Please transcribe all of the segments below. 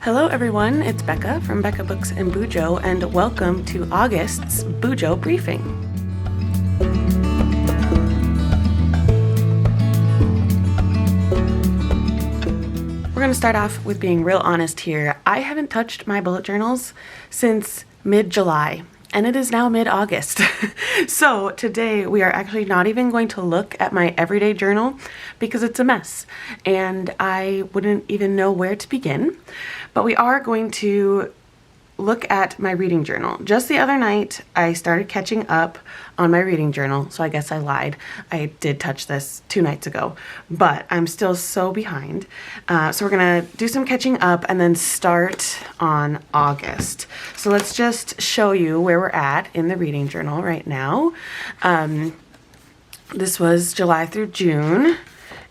Hello everyone, it's Becca from Becca Books and Bujo, and welcome to August's Bujo Briefing. We're going to start off with being real honest here. I haven't touched my bullet journals since mid-July, and it is now mid-August. So today we are actually not even going to look at my everyday journal because it's a mess and I wouldn't even know where to begin. But we are going to look at my reading journal. Just the other night, I started catching up on my reading journal, so I guess I lied. I did touch this 2 nights ago, but I'm still so behind. So we're gonna do some catching up and then start on August. So let's just show you where we're at in the reading journal right now. This was July through June.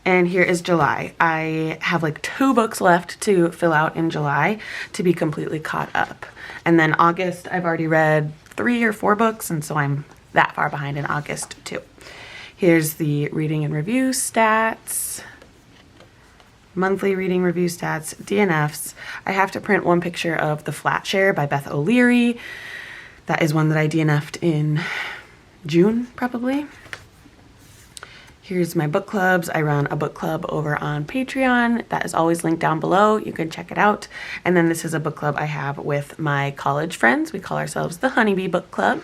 And here is July. I have like 2 books left to fill out in July to be completely caught up. And then August, I've already read 3 or 4 books, and so I'm that far behind in August too. Here's the reading and review stats, monthly reading review stats, DNFs. I have to print one picture of The Flat Share by Beth O'Leary. That is one that I DNF'd in June, probably. Here's my book clubs. I run a book club over on Patreon. That is always linked down below. You can check it out. And then this is a book club I have with my college friends. We call ourselves the Honeybee Book Club.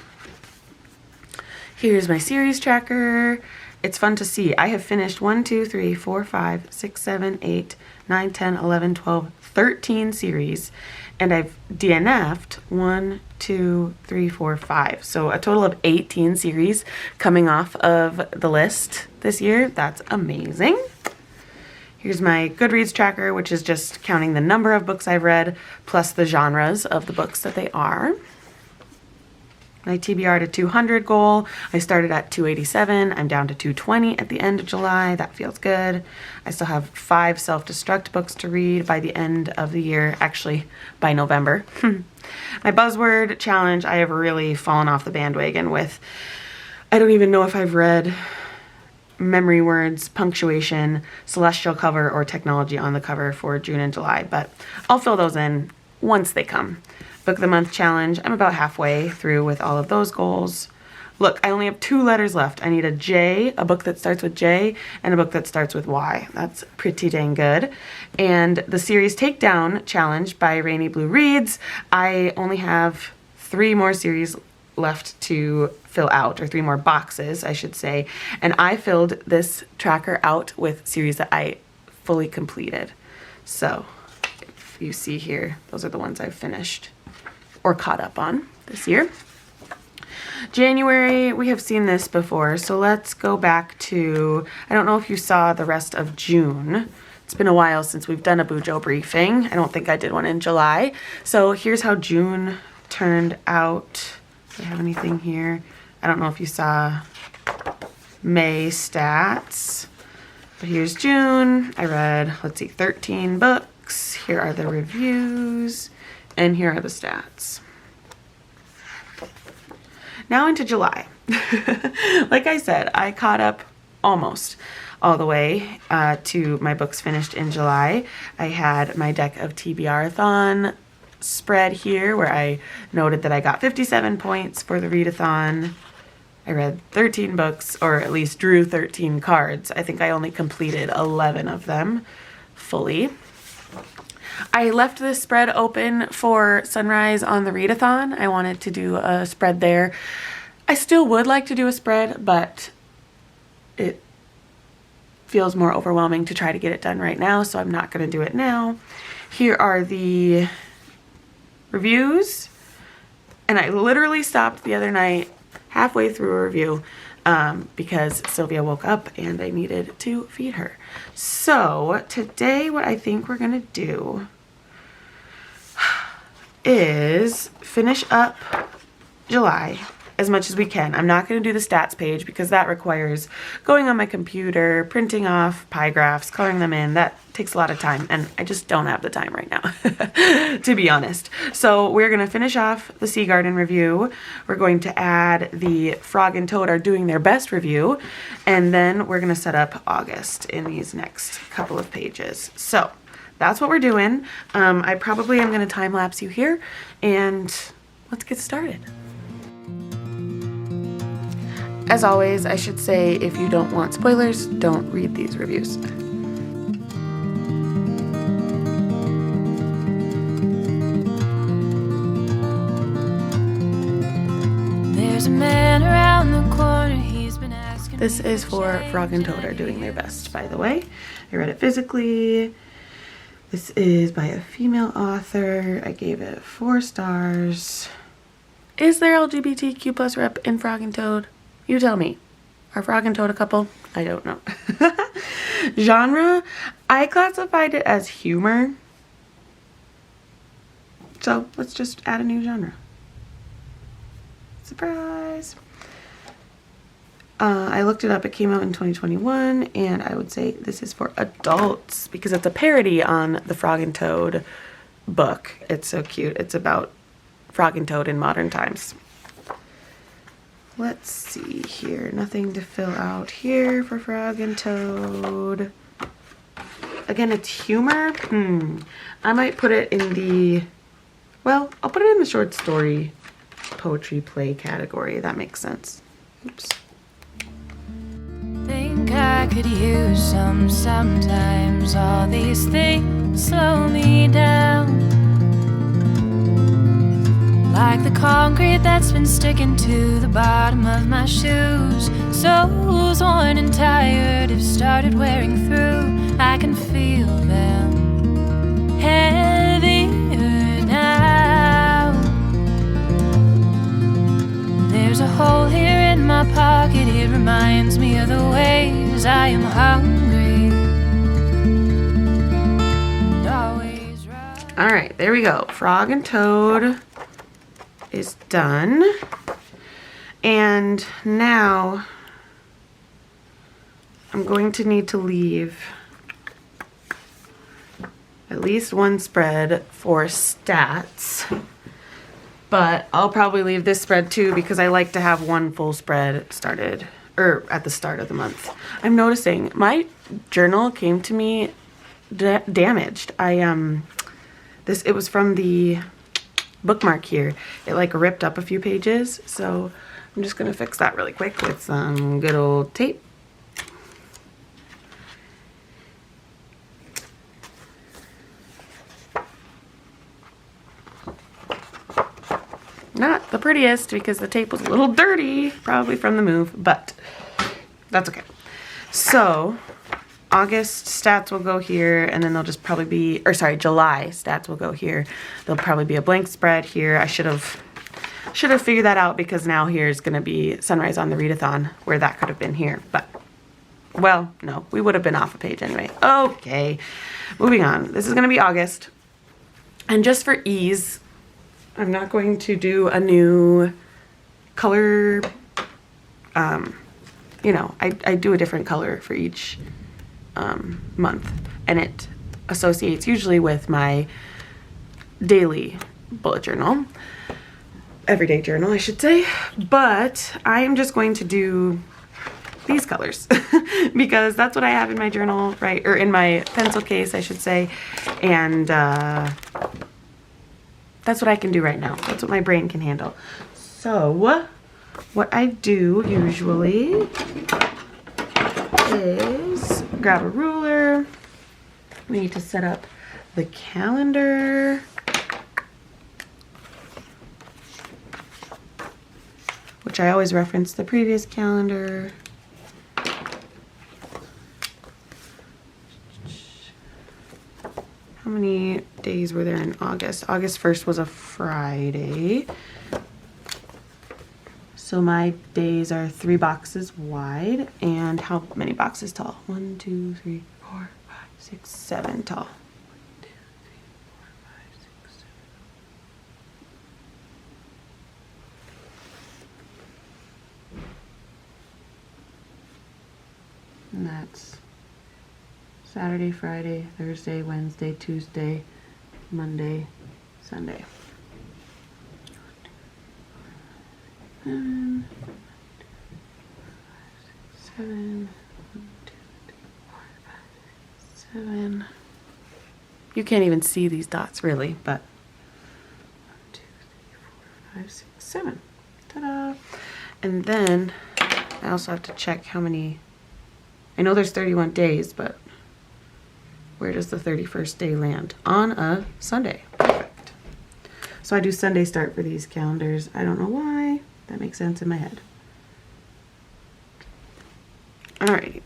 Here's my series tracker. It's fun to see. I have finished 1, 2, 3, 4, 5, 6, 7, 8, 9, 10, 11, 12, 13 series. And I've DNF'd 1, 2, 3, 4, 5. So a total of 18 series coming off of the list this year. That's amazing. Here's my Goodreads tracker, which is just counting the number of books I've read plus the genres of the books that they are. My TBR to 200 goal. I started at 287. I'm down to 220 at the end of July. That feels good. I still have 5 self-destruct books to read by the end of the year, actually by November. My buzzword challenge, I have really fallen off the bandwagon with. I don't even know if I've read memory words, punctuation, celestial cover, or technology on the cover for June and July, but I'll fill those in once they come. Book of the Month challenge, I'm about halfway through with all of those goals. Look, I only have 2 letters left. I need a J, a book that starts with J, and a book that starts with Y. That's pretty dang good. And the series Takedown challenge by Rainy Blue Reads, I only have 3 more series left to fill out, or 3 more boxes, I should say. And I filled this tracker out with series that I fully completed. So if you see here, those are the ones I've finished or caught up on this year. January, we have seen this before, so let's go back to, I don't know if you saw the rest of June. It's been a while since we've done a Bujo briefing. I don't think I did one in July. So here's how June turned out. Do I have anything here? I don't know if you saw May stats, but here's June. I read, let's see, 13 books. Here are the reviews. And here are the stats. Now into July. Like I said, I caught up almost all the way to my books finished in July. I had my deck of TBR-a-thon spread here where I noted that I got 57 points for the readathon. I read 13 books, or at least drew 13 cards. I think I only completed 11 of them fully. I left this spread open for Sunrise on the readathon. I wanted to do a spread there. I still would like to do a spread, but it feels more overwhelming to try to get it done right now, so I'm not going to do it now. Here are the reviews, and I literally stopped the other night halfway through a review because Sylvia woke up and I needed to feed her. So today what I think we're gonna do is finish up July as much as we can. I'm not going to do the stats page because that requires going on my computer, printing off pie graphs, coloring them in. That takes a lot of time, and I just don't have the time right now, to be honest. So we're going to finish off the Sea Garden review. We're going to add the Frog and Toad Are Doing Their Best review, and then we're going to set up August in these next couple of pages. So that's what we're doing. I probably am going to time lapse you here, and let's get started. As always, I should say, if you don't want spoilers, don't read these reviews. There's a man around the corner, he's been asking. This is for Frog and Toad Are Doing Their Best, by the way. I read it physically. This is by a female author. I gave it 4 stars. Is there LGBTQ plus rep in Frog and Toad? You tell me. Are Frog and Toad a couple? I don't know. Genre, I classified it as humor. So let's just add a new genre. Surprise! I looked it up. It came out in 2021, and I would say this is for adults because it's a parody on the Frog and Toad book. It's so cute. It's about Frog and Toad in modern times. Let's see here. Nothing to fill out here for Frog and Toad. Again, it's humor. I might put it in the, well, I'll put it in the short story poetry play category. That makes sense. Oops. Think I could use some sometimes. All these things slow me down, like the concrete that's been sticking to the bottom of my shoes. Soles worn and tired have started wearing through. I can feel them heavier now. There's a hole here in my pocket. It reminds me of the ways I am hungry and always right. All right, there we go. Frog and Toad is done. And now I'm going to need to leave at least one spread for stats. But I'll probably leave this spread too because I like to have one full spread started or at the start of the month. I'm noticing my journal came to me damaged. It was from the bookmark here. It like ripped up a few pages, so I'm just gonna fix that really quick with some good old tape. Not the prettiest because the tape was a little dirty, probably from the move, but that's okay. So August stats will go here, and then they'll just probably be, or sorry, July stats will go here. There'll probably be a blank spread here. I should have figured that out because now here's gonna be Sunrise on the Readathon, where that could have been here, but well, no, we would have been off a page anyway. Okay, moving on. This is gonna be August, and just for ease, I'm not going to do a new color, you know, I do a different color for each month, and it associates usually with my daily bullet journal, everyday journal I should say, but I am just going to do these colors because that's what I have in my journal, right, or in my pencil case I should say, and that's what I can do right now. That's what my brain can handle. So what I do usually is grab a ruler. We need to set up the calendar, which I always reference the previous calendar. How many days were there in August? August 1st was a Friday. So my days are 3 boxes wide, and how many boxes tall? 1, 2, 3, 4, 5, 6, 7 tall. 1, 2, 3, 4, 5, 6, 7. And that's Saturday, Friday, Thursday, Wednesday, Tuesday, Monday, Sunday. 1, 2, 3, 4, 5, 6, 7. 1, 2, 3, 4, 5, 6, 7. You can't even see these dots really, but 1, 2, 3, 4, 5, 6, 7. Ta-da! And then I also have to check how many. I know there's 31 days, but where does the 31st day land? On a Sunday. Perfect. So I do Sunday start for these calendars. I don't know why. That makes sense in my head. Alrighty.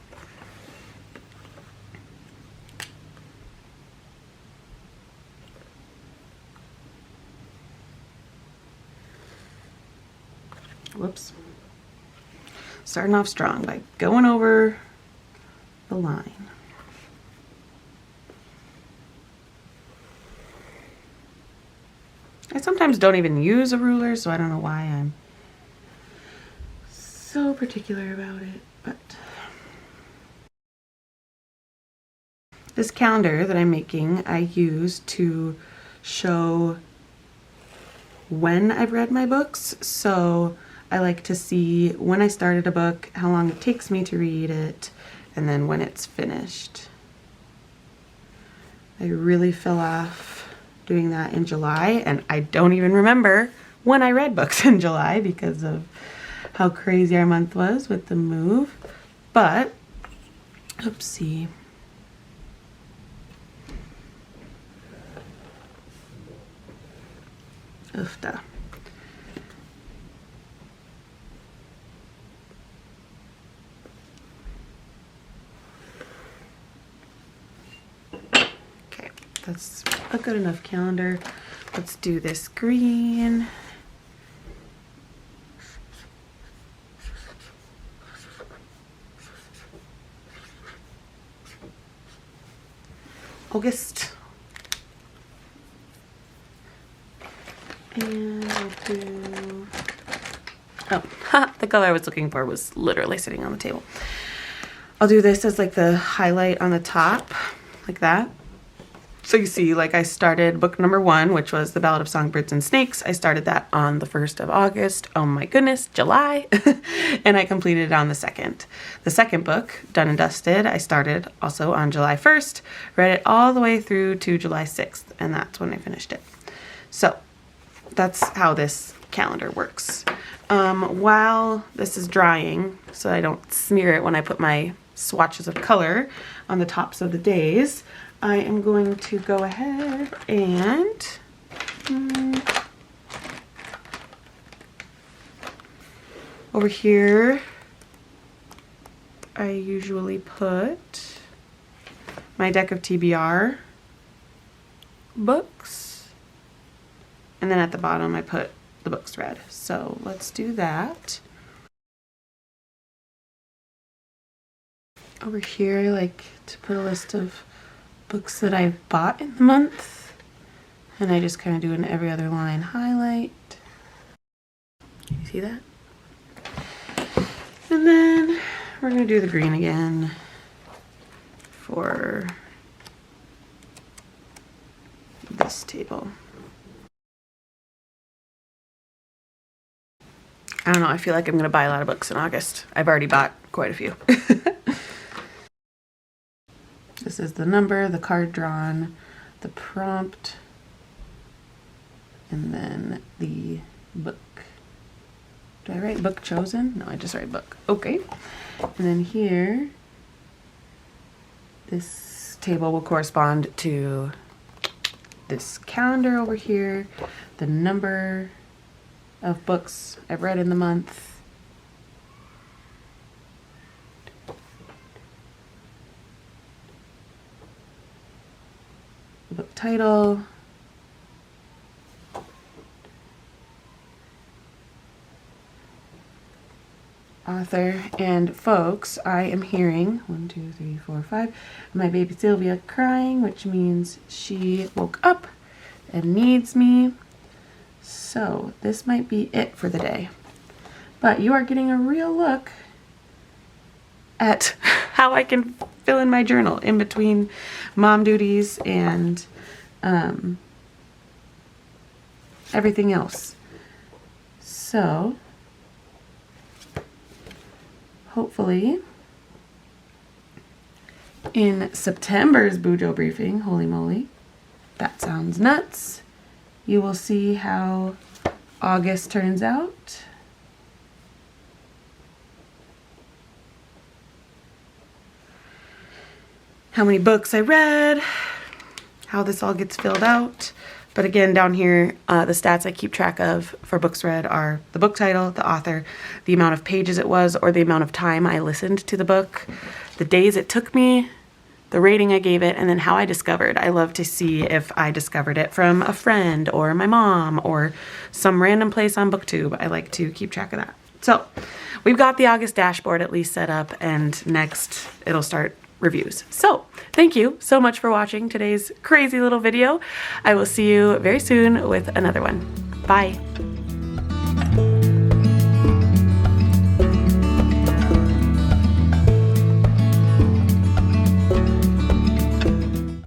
Whoops. Starting off strong by going over the line. I sometimes don't even use a ruler, so I don't know why I'm so particular about it, but this calendar that I'm making, I use to show when I've read my books. So I like to see when I started a book, how long it takes me to read it, and then when it's finished. I really fell off doing that in July, and I don't even remember when I read books in July because of how crazy our month was with the move. But, oopsie. Oofda. Okay, that's a good enough calendar. Let's do this green. August. And I'll do, oh, the color I was looking for was literally sitting on the table. I'll do this as like the highlight on the top, like that. So you see, like I started book number 1, which was The Ballad of Songbirds and Snakes. I started that on the 1st of August. Oh my goodness, July. And I completed it on the 2nd. The second book, Done and Dusted, I started also on July 1st, read it all the way through to July 6th, and that's when I finished it. So that's how this calendar works. While this is drying, so I don't smear it when I put my swatches of color on the tops of the days, I am going to go ahead and over here I usually put my deck of TBR books, and then at the bottom I put the books read. So let's do that. Over here I like to put a list of books that I've bought in the month, and I just kind of do an every other line highlight. Can you see that? And then we're going to do the green again for this table. I don't know, I feel like I'm going to buy a lot of books in August. I've already bought quite a few. This is the number, the card drawn, the prompt, and then the book. Do I write book chosen? No, I just write book. Okay. And then here, this table will correspond to this calendar over here, the number of books I've read in the month, the book title, author, and folks, I am hearing 1, 2, 3, 4, 5 my baby Sylvia crying, which means she woke up and needs me. So this might be it for the day, but you are getting a real look at how I can fill in my journal in between mom duties and everything else. So hopefully in September's BUJO briefing, holy moly, That sounds nuts. You will see how August turns out. How many books I read, how this all gets filled out. But again, down here, the stats I keep track of for books read are the book title, the author, the amount of pages it was, or the amount of time I listened to the book, the days it took me, the rating I gave it, and then how I discovered. I love to see if I discovered it from a friend or my mom or some random place on BookTube. I like to keep track of that. So we've got the August dashboard at least set up, and next it'll start reviews. So thank you so much for watching today's crazy little video. I will see you very soon with another one. Bye.